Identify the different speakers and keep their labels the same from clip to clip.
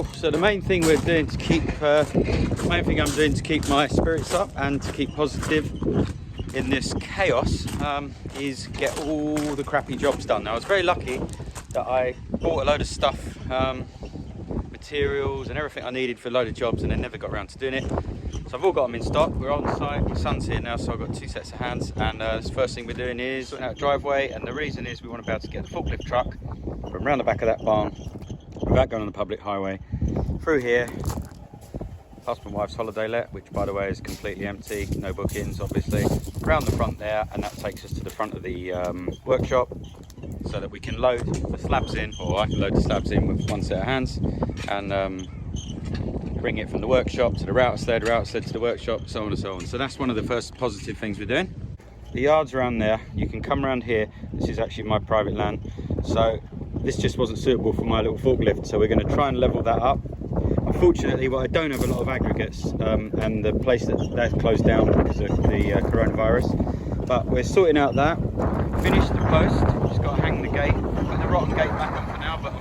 Speaker 1: So the main thing we're doing to keep, I'm doing to keep my spirits up and to keep positive in this chaos is get all the crappy jobs done. Now I was very lucky that I bought a load of stuff, materials and everything I needed for a load of jobs, and then never got around to doing it. So I've all got them in stock. We're on site, my son's here now, so I've got 2 sets of hands, and the first thing we're doing is sorting out a driveway, and the reason is we want to be able to get the forklift truck from around the back of that barn without going on the public highway, through here, past my wife's holiday let, which by the way is completely empty, no bookings obviously, around the front there, and that takes us to the front of the workshop so that we can load the slabs in, or I can load the slabs in with 1 set of hands, and bring it from the workshop to the router sled to the workshop, so on and so on. So that's one of the first positive things we're doing. The yard's around there. You can come around here. This is actually my private land, so this just wasn't suitable for my little forklift, so we're going to try and level that up. Unfortunately, I don't have a lot of aggregates, and the place that's closed down because of the coronavirus, but we're sorting out that. Finished the post, just got to hang the gate, put the rotten gate back on for now, but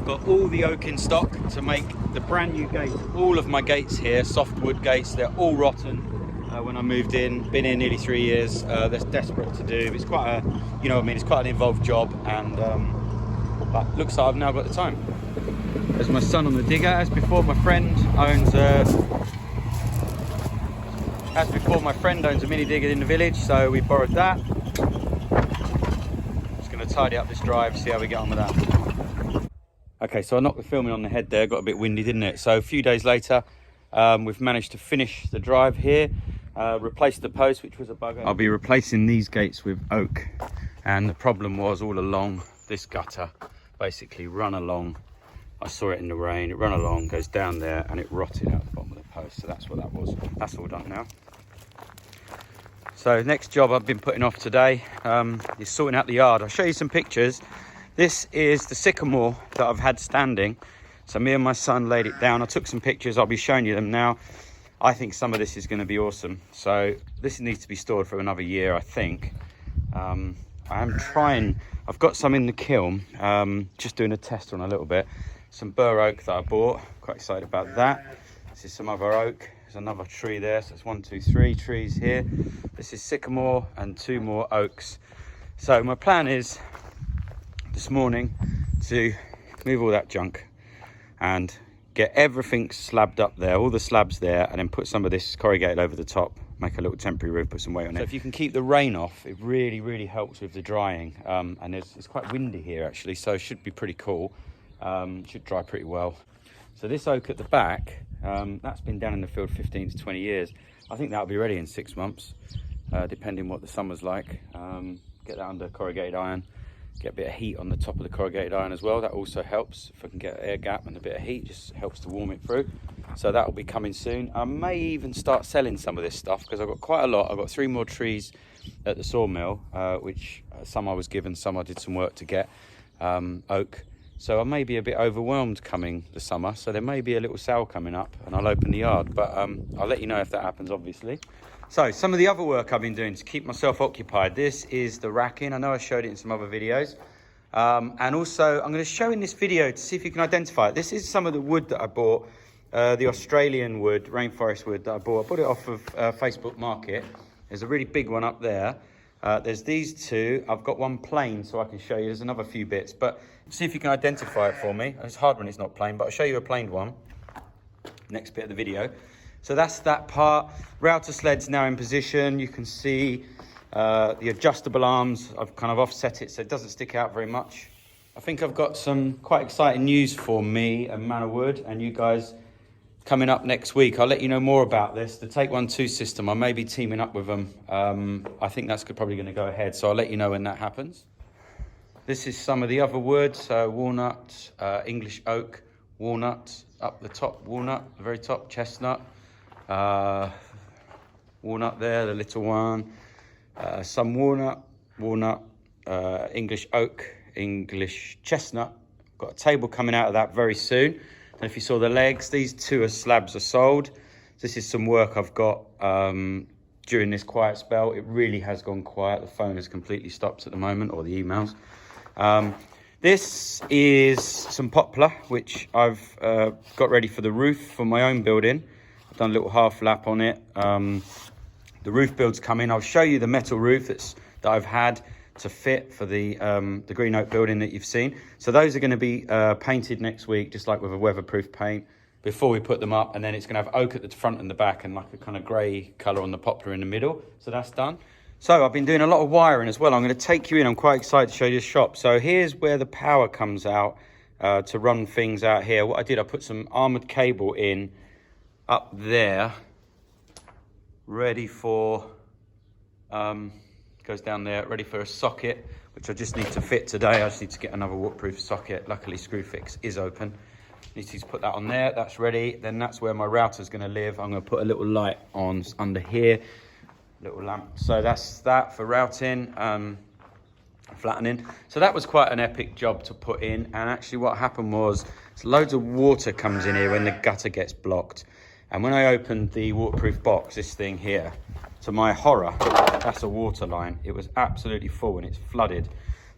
Speaker 1: got all the oak in stock to make the brand new gates. All of my gates here, softwood gates, they're all rotten. When I moved in, been here nearly 3 years, they're desperate to do. It's quite a, it's quite an involved job, and but looks like I've now got the time. There's my son on the digger. As before, my friend owns a mini digger in the village, so we borrowed that. Just going to tidy up this drive, see how we get on with that. Okay, so I knocked the filming on the head there, got a bit windy, didn't it? So a few days later, we've managed to finish the drive here, replace the post, which was a bugger. I'll be replacing these gates with oak, and the problem was all along this gutter basically run along. I saw it in the rain, it ran along, goes down there, and it rotted out the bottom of the post. So that's what that was. That's all done now. So next job I've been putting off today is sorting out the yard. I'll show you some pictures. This is the sycamore that I've had standing. So me and my son laid it down. I took some pictures, I'll be showing you them now. I think some of this is going to be awesome. So this needs to be stored for another year, I think. I am trying, I've got some in the kiln, just doing a test on a little bit. Some bur oak that I bought, quite excited about that. This is some other oak, there's another tree there, so it's 1, 2, 3 trees here. This is sycamore and 2 more oaks. So my plan is this morning to move all that junk and get everything slabbed up there, all the slabs there, and then put some of this corrugated over the top, make a little temporary roof, put some weight on it. So if you can keep the rain off, it really, really helps with the drying. And it's quite windy here actually, so it should be pretty cool. Should dry pretty well. So this oak at the back, that's been down in the field 15 to 20 years. I think that'll be ready in 6 months, depending what the summer's like. Get that under corrugated iron, get a bit of heat on the top of the corrugated iron as well. That also helps. If I can get an air gap and a bit of heat, just helps to warm it through. So that will be coming soon. I may even start selling some of this stuff because I've got quite a lot. I've got 3 more trees at the sawmill, which some I was given, some I did some work to get, oak. So I may be a bit overwhelmed coming the summer, so there may be a little sale coming up and I'll open the yard, but I'll let you know if that happens, obviously. So some of the other work I've been doing to keep myself occupied, this is the racking. I know I showed it in some other videos. And also I'm going to show in this video to see if you can identify it. This is some of the wood that I bought, the Australian wood, rainforest wood that I bought. I bought it off of Facebook Market. There's a really big one up there. There's these 2. I've got one plain so I can show you. There's another few bits, but see if you can identify it for me. It's hard when it's not plain, but I'll show you a planed one next bit of the video. So that's that part. Router sled's now in position. You can see the adjustable arms. I've kind of offset it so it doesn't stick out very much. I think I've got some quite exciting news for me and Manor Wood and you guys coming up next week. I'll let you know more about this. The Take 1 2 system, I may be teaming up with them. I think that's probably going to go ahead, so I'll let you know when that happens. This is some of the other woods, walnut, English oak, walnut, up the top walnut, the very top chestnut, walnut there, the little one, some walnut, English oak, English chestnut. Got a table coming out of that very soon. And if you saw the legs, these 2 slabs are sold. This is some work I've got during this quiet spell. It really has gone quiet. The phone has completely stopped at the moment, or the emails. This is some poplar, which I've got ready for the roof for my own building. I've done a little half lap on it. The roof build's coming. I'll show you the metal roof that I've had to fit for the green oak building that you've seen. So those are going to be painted next week, just like with a weatherproof paint, before we put them up. And then it's going to have oak at the front and the back and like a kind of grey colour on the poplar in the middle. So that's done. So I've been doing a lot of wiring as well. I'm going to take you in. I'm quite excited to show you the shop. So here's where the power comes out to run things out here. What I did, I put some armoured cable in up there, ready for, goes down there, ready for a socket, which I just need to fit today. I just need to get another waterproof socket. Luckily, Screwfix is open. Need to put that on there. That's ready. Then that's where my router's going to live. I'm going to put a little light on under here. Little lamp. So that's that for routing, flattening. So that was quite an epic job to put in. And actually what happened was loads of water comes in here when the gutter gets blocked. And when I opened the waterproof box, this thing here, to my horror, that's a water line. It was absolutely full and it's flooded.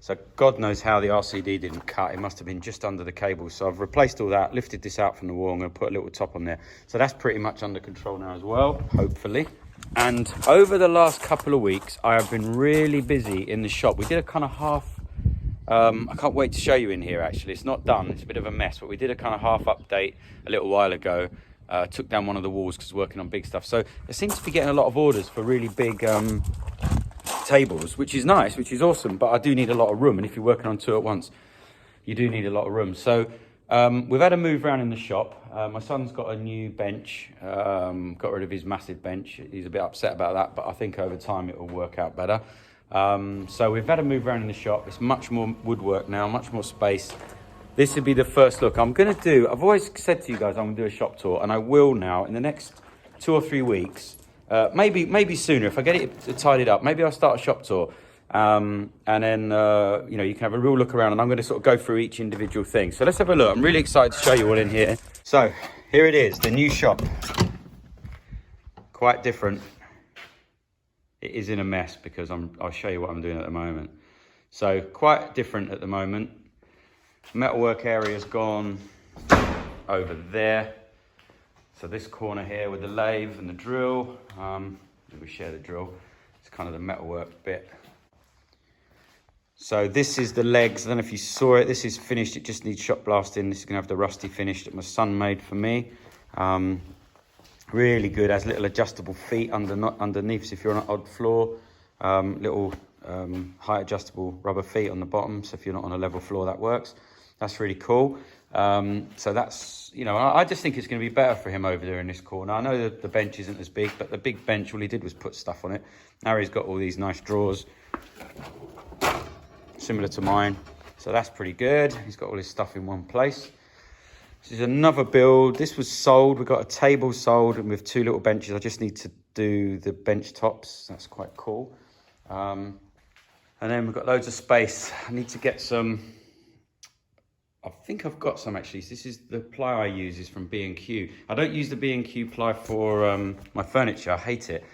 Speaker 1: So God knows how the RCD didn't cut. It must have been just under the cable. So I've replaced all that, lifted this out from the wall. I'm going to put a little top on there. So that's pretty much under control now as well, hopefully. And over the last couple of weeks, I have been really busy in the shop. We did a kind of half, I can't wait to show you in here actually. It's not done, it's a bit of a mess, but we did a kind of half update a little while ago. Took down one of the walls because working on big stuff. So I seem to be getting a lot of orders for really big tables, which is nice, which is awesome, but I do need a lot of room. And if you're working on two at once, you do need a lot of room. So we've had a move around in the shop. My son's got a new bench, got rid of his massive bench. He's a bit upset about that, but I think over time it will work out better. So we've had a move around in the shop. It's much more woodwork now, much more space. This would be the first look. I've always said to you guys I'm going to do a shop tour, and I will now in the next 2 or 3 weeks. Maybe sooner if I get it tidied up. Maybe I'll start a shop tour. And then, you can have a real look around, and I'm going to sort of go through each individual thing. So let's have a look. I'm really excited to show you all in here. So here it is, the new shop. Quite different. It is in a mess because I'll show you what I'm doing at the moment. So quite different at the moment. Metalwork area's gone over there. So this corner here with the lathe and the drill. We share the drill. It's kind of the metalwork bit. So this is the legs. I don't know if you saw it. This is finished. It just needs shot blasting. This is going to have the rusty finish that my son made for me. Really good. Has little adjustable feet underneath. So if you're on an odd floor, little height adjustable rubber feet on the bottom. So if you're not on a level floor, that works. That's really cool. So that's, I just think it's going to be better for him over there in this corner. I know that the bench isn't as big, but the big bench, all he did was put stuff on it. Now he's got all these nice drawers, similar to mine. So that's pretty good. He's got all his stuff in one place. This is another build. This was sold. We got a table sold and with 2 little benches. I just need to do the bench tops. That's quite cool. And then we've got loads of space. I need to get some... I think I've got some actually. This is the ply I use is from B&Q. I don't use the B&Q ply for my furniture. I hate it.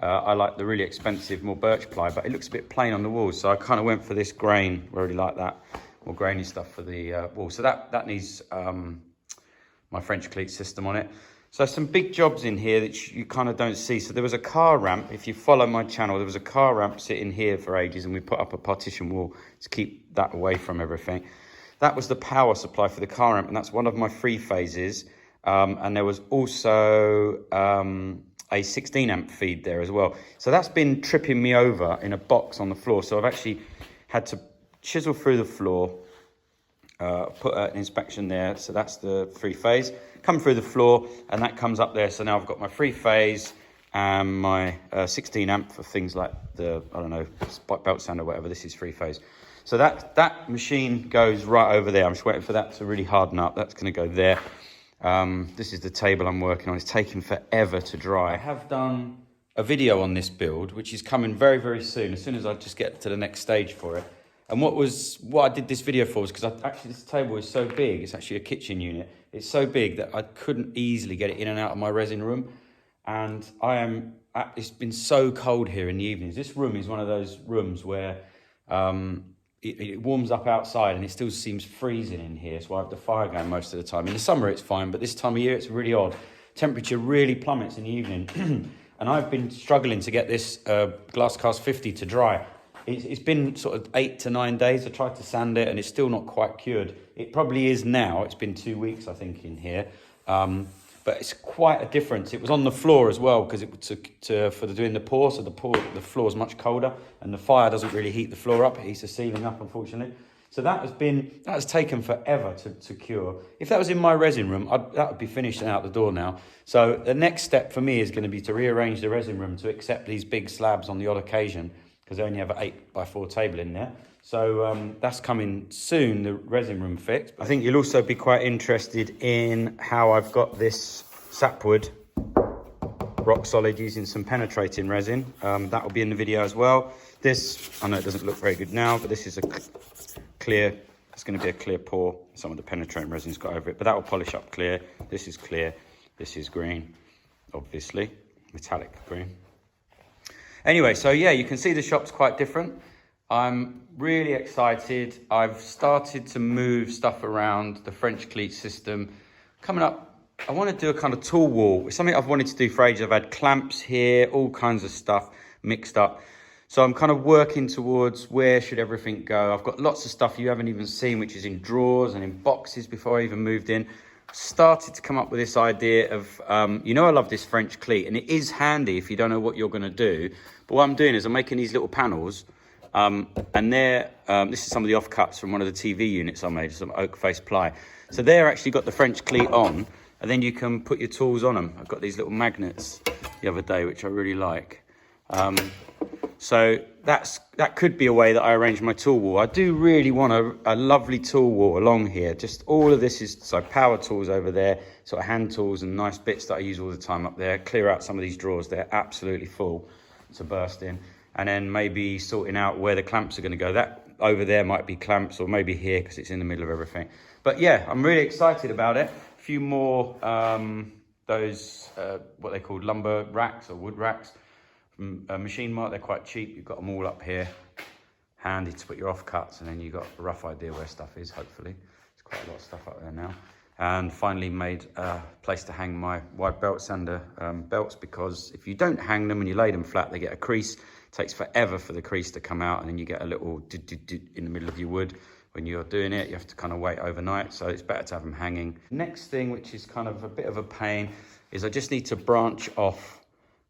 Speaker 1: I like the really expensive, more birch ply, but it looks a bit plain on the walls. So I kind of went for this grain. I really like that. More grainy stuff for the wall. So that needs my French cleat system on it. So some big jobs in here that you kind of don't see. So there was a car ramp. If you follow my channel, there was a car ramp sitting here for ages, and we put up a partition wall to keep that away from everything. That was the power supply for the car ramp, and that's one of my 3 phases. And there was also a 16 amp feed there as well. So that's been tripping me over in a box on the floor. So I've actually had to chisel through the floor, put an inspection there. So that's the 3 phase. Come through the floor, and that comes up there. So now I've got my 3 phase and my 16 amp for things like the, belt sander or whatever. This is 3 phase. So that machine goes right over there. I'm just waiting for that to really harden up. That's going to go there. This is the table I'm working on. It's taking forever to dry. I have done a video on this build, which is coming very, very soon as I just get to the next stage for it. And what I did this video for was because actually this table is so big. It's actually a kitchen unit. It's so big that I couldn't easily get it in and out of my resin room. And it's been so cold here in the evenings. This room is one of those rooms where it warms up outside and it still seems freezing in here, so I have the fire going most of the time. In the summer it's fine, but this time of year it's really odd. Temperature really plummets in the evening. And I've been struggling to get this Glass Cast 50 to dry. It's been sort of 8 to 9 days. I tried to sand it and it's still not quite cured. It probably is now. It's been 2 weeks, I think, in here. But it's quite a difference. It was on the floor as well because it took for doing the pour. So the floor is much colder and the fire doesn't really heat the floor up. It heats the ceiling up, unfortunately. So that has taken forever to cure. If that was in my resin room, that would be finished and out the door now. So the next step for me is going to be to rearrange the resin room to accept these big slabs on the odd occasion, because I only have an 8x4 table in there. So that's coming soon, the resin room fix. I think you'll also be quite interested in how I've got this sapwood rock solid using some penetrating resin. That will be in the video as well. This, I know it doesn't look very good now, but this is a clear, it's going to be a clear pour. Some of the penetrating resin's got over it, but that will polish up clear. This is clear, this is green, obviously, metallic green. Anyway, so yeah, you can see the shop's quite different. I'm really excited. I've started to move stuff around the French cleat system. Coming up, I want to do a kind of tool wall. It's something I've wanted to do for ages. I've had clamps here, all kinds of stuff mixed up. So I'm kind of working towards where should everything go. I've got lots of stuff you haven't even seen, which is in drawers and in boxes before I even moved in. Started to come up with this idea of, I love this French cleat, and it is handy if you don't know what you're going to do. But what I'm doing is I'm making these little panels, and this is some of the offcuts from one of the TV units I made, some oak face ply. So they're actually got the French cleat on, and then you can put your tools on them. I've got these little magnets the other day, which I really like. So that could be a way that I arrange my tool wall. I do really want a lovely tool wall along here. Just all of this is, so power tools over there, sort of hand tools and nice bits that I use all the time up there. Clear out some of these drawers, they're absolutely full to burst in. And then maybe sorting out where the clamps are going to go. That over there might be clamps, or maybe here because it's in the middle of everything. But yeah, I'm really excited about it. A few more those what they call lumber racks or wood racks from Machine Mart. They're quite cheap. You've got them all up here, handy to put your offcuts, and then you've got a rough idea where stuff is, hopefully. There's quite a lot of stuff up there now. And finally made a place to hang my wide belt sander belts, because if you don't hang them and you lay them flat, they get a crease. It takes forever for the crease to come out, and then you get a little in the middle of your wood. When you're doing it, you have to kind of wait overnight, so it's better to have them hanging. Next thing, which is kind of a bit of a pain, is I just need to branch off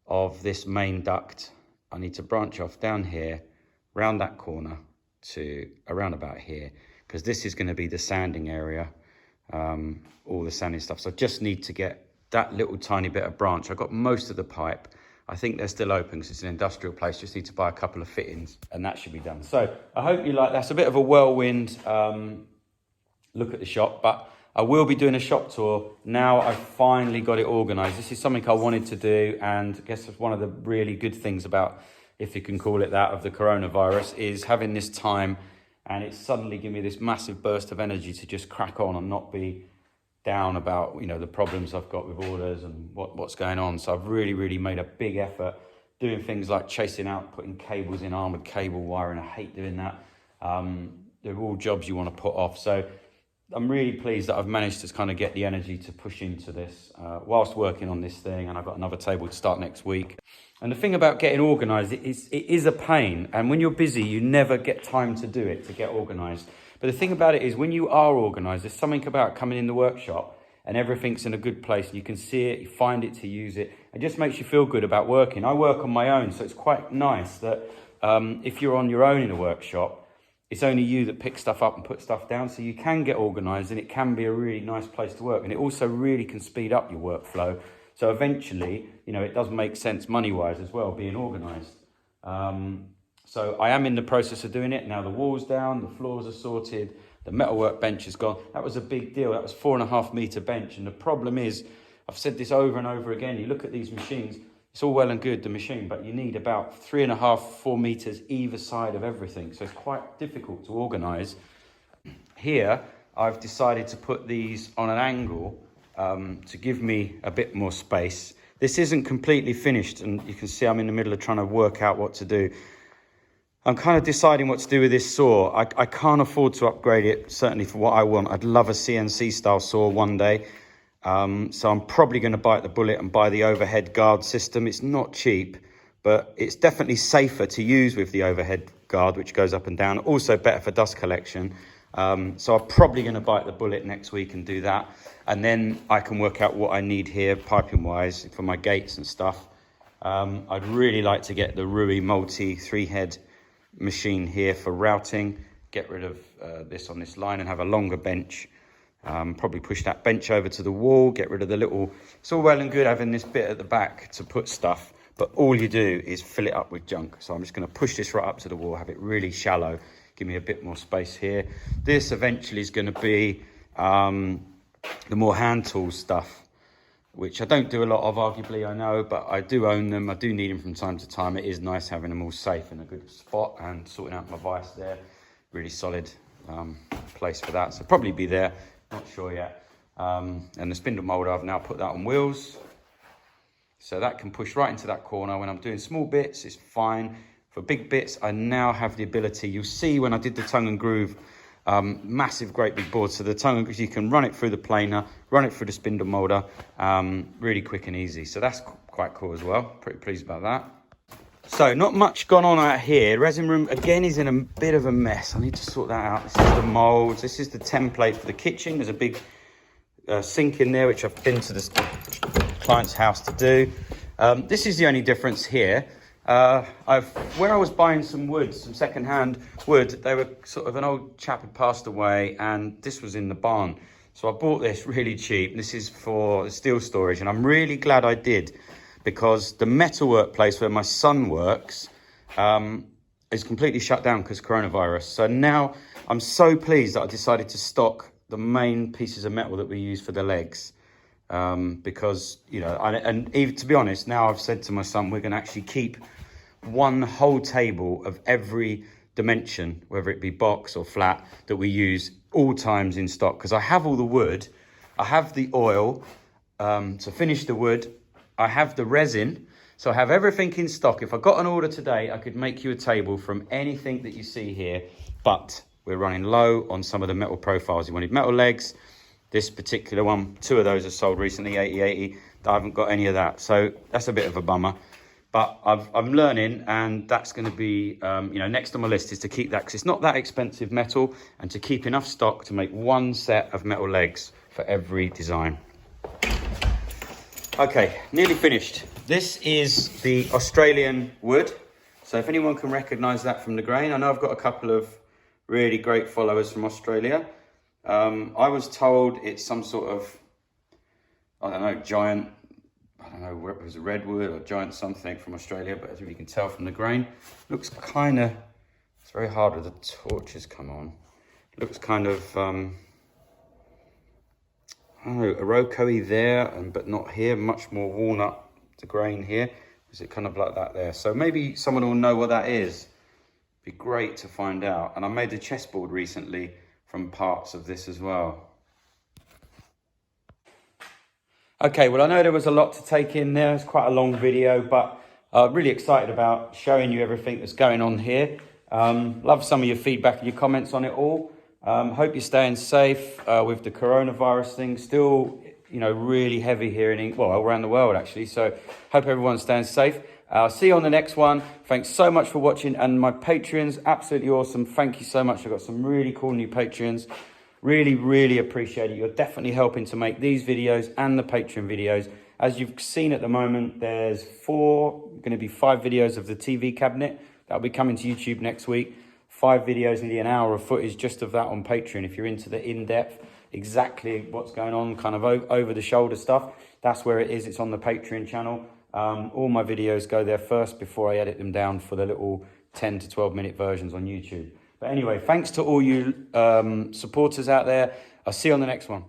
Speaker 1: of this main duct. I need to branch off down here, round that corner to around about here, because this is going to be the sanding area, all the sanding stuff. So I just need to get that little tiny bit of branch. I've got most of the pipe. I think they're still open because it's an industrial place. Just need to buy a couple of fittings and that should be done. So I hope you like, that's a bit of a whirlwind look at the shop, but I will be doing a shop tour now I've finally got it organised. This is something I wanted to do, and I guess one of the really good things about, if you can call it that, of the coronavirus is having this time, and it's suddenly given me this massive burst of energy to just crack on and not be down about, the problems I've got with orders and what's going on. So I've really made a big effort doing things like chasing out, putting cables in, armoured cable wiring. I hate doing that. They're all jobs you want to put off. So I'm really pleased that I've managed to kind of get the energy to push into this whilst working on this thing, and I've got another table to start next week. And the thing about getting organised, it is a pain, and when you're busy you never get time to do it, to get organised. But the thing about it is, when you are organised, there's something about coming in the workshop and everything's in a good place and you can see it, you find it to use it. It just makes you feel good about working. I work on my own, so it's quite nice that if you're on your own in a workshop, it's only you that picks stuff up and puts stuff down, so you can get organised and it can be a really nice place to work. And it also really can speed up your workflow. So eventually, it does make sense money-wise as well, being organised. So I am in the process of doing it. Now the wall's down, the floors are sorted, the metalwork bench is gone. That was a big deal. That was 4.5 metre bench. And the problem is, I've said this over and over again, you look at these machines, it's all well and good, the machine, but you need about 3.5, 4 metres either side of everything. So it's quite difficult to organise. Here, I've decided to put these on an angle to give me a bit more space. This isn't completely finished, and you can see I'm in the middle of trying to work out what to do. I'm kind of deciding what to do with this saw. I can't afford to upgrade it, certainly for what I want. I'd love a CNC style saw one day. So I'm probably going to bite the bullet and buy the overhead guard system. It's not cheap, but it's definitely safer to use with the overhead guard, which goes up and down. Also better for dust collection. So I'm probably going to bite the bullet next week and do that. And then I can work out what I need here piping wise for my gates and stuff. I'd really like to get the Rui multi 3-head machine here for routing, get rid of this on this line and have a longer bench. Probably push that bench over to the wall, get rid of the little, it's all well and good having this bit at the back to put stuff, but all you do is fill it up with junk. So I'm just going to push this right up to the wall, have it really shallow, give me a bit more space here. This eventually is going to be the more hand tool stuff, which I don't do a lot of, arguably, I know, but I do own them. I do need them from time to time. It is nice having them all safe in a good spot and sorting out my vise there. Really solid place for that. So probably be there, not sure yet. And the spindle moulder, I've now put that on wheels. So that can push right into that corner. When I'm doing small bits, it's fine. For big bits, I now have the ability. You'll see when I did the tongue and groove, massive, great big board. So the tongue and groove, you can run it through the planer, run it through the spindle moulder, really quick and easy. So that's quite cool as well. Pretty pleased about that. So not much gone on out here. Resin Room, again, is in a bit of a mess. I need to sort that out. This is the moulds. This is the template for the kitchen. There's a big sink in there, which I've been to this client's house to do. This is the only difference here. Where I was buying some wood, some second-hand wood, they were sort of, an old chap had passed away and this was in the barn. So I bought this really cheap. This is for steel storage and I'm really glad I did, because the metal workplace where my son works is completely shut down because of coronavirus. So now I'm so pleased that I decided to stock the main pieces of metal that we use for the legs. Because, you know, and even to be honest, now I've said to my son, we're going to actually keep one whole table of every dimension, whether it be box or flat, that we use all times in stock. Because I have all the wood, I have the oil to finish the wood, I have the resin, so I have everything in stock. If I got an order today, I could make you a table from anything that you see here, but we're running low on some of the metal profiles. You wanted metal legs. This particular one, 2 of those are sold recently, 80/80. I haven't got any of that, so that's a bit of a bummer. But I'm learning, and that's going to be, you know, next on my list is to keep that, because it's not that expensive metal, and to keep enough stock to make one set of metal legs for every design. Okay, nearly finished. This is the Australian wood. So if anyone can recognise that from the grain, I know I've got a couple of really great followers from Australia. I was told it's some sort of, I don't know, giant, I don't know where it was, a redwood or giant something from Australia, but as you can tell from the grain, looks kind of, it's very hard with the torches come on. Looks kind of, I don't know, Oroco-y there, but not here, much more walnut, the grain here. Is it kind of like that there? So maybe someone will know what that is. Be great to find out. And I made a chessboard recently from parts of this as well. Okay, well, I know there was a lot to take in there. It's quite a long video, but I'm really excited about showing you everything that's going on here. Love some of your feedback and your comments on it all. Hope you're staying safe with the coronavirus thing. Still, you know, really heavy here in England, well, all around the world actually. So hope everyone's staying safe. I'll see you on the next one. Thanks so much for watching, and my Patreons, absolutely awesome. Thank you so much. I've got some really cool new Patreons. Really appreciate it. You're definitely helping to make these videos and the Patreon videos. As you've seen at the moment, there's going to be 5 videos of the TV cabinet. That'll be coming to YouTube next week. 5 videos, nearly an hour of footage just of that on Patreon. If you're into the in-depth, exactly what's going on, kind of over the shoulder stuff, that's where it is. It's on the Patreon channel. All my videos go there first before I edit them down for the little 10 to 12 minute versions on YouTube. But anyway, thanks to all you supporters out there. I'll see you on the next one.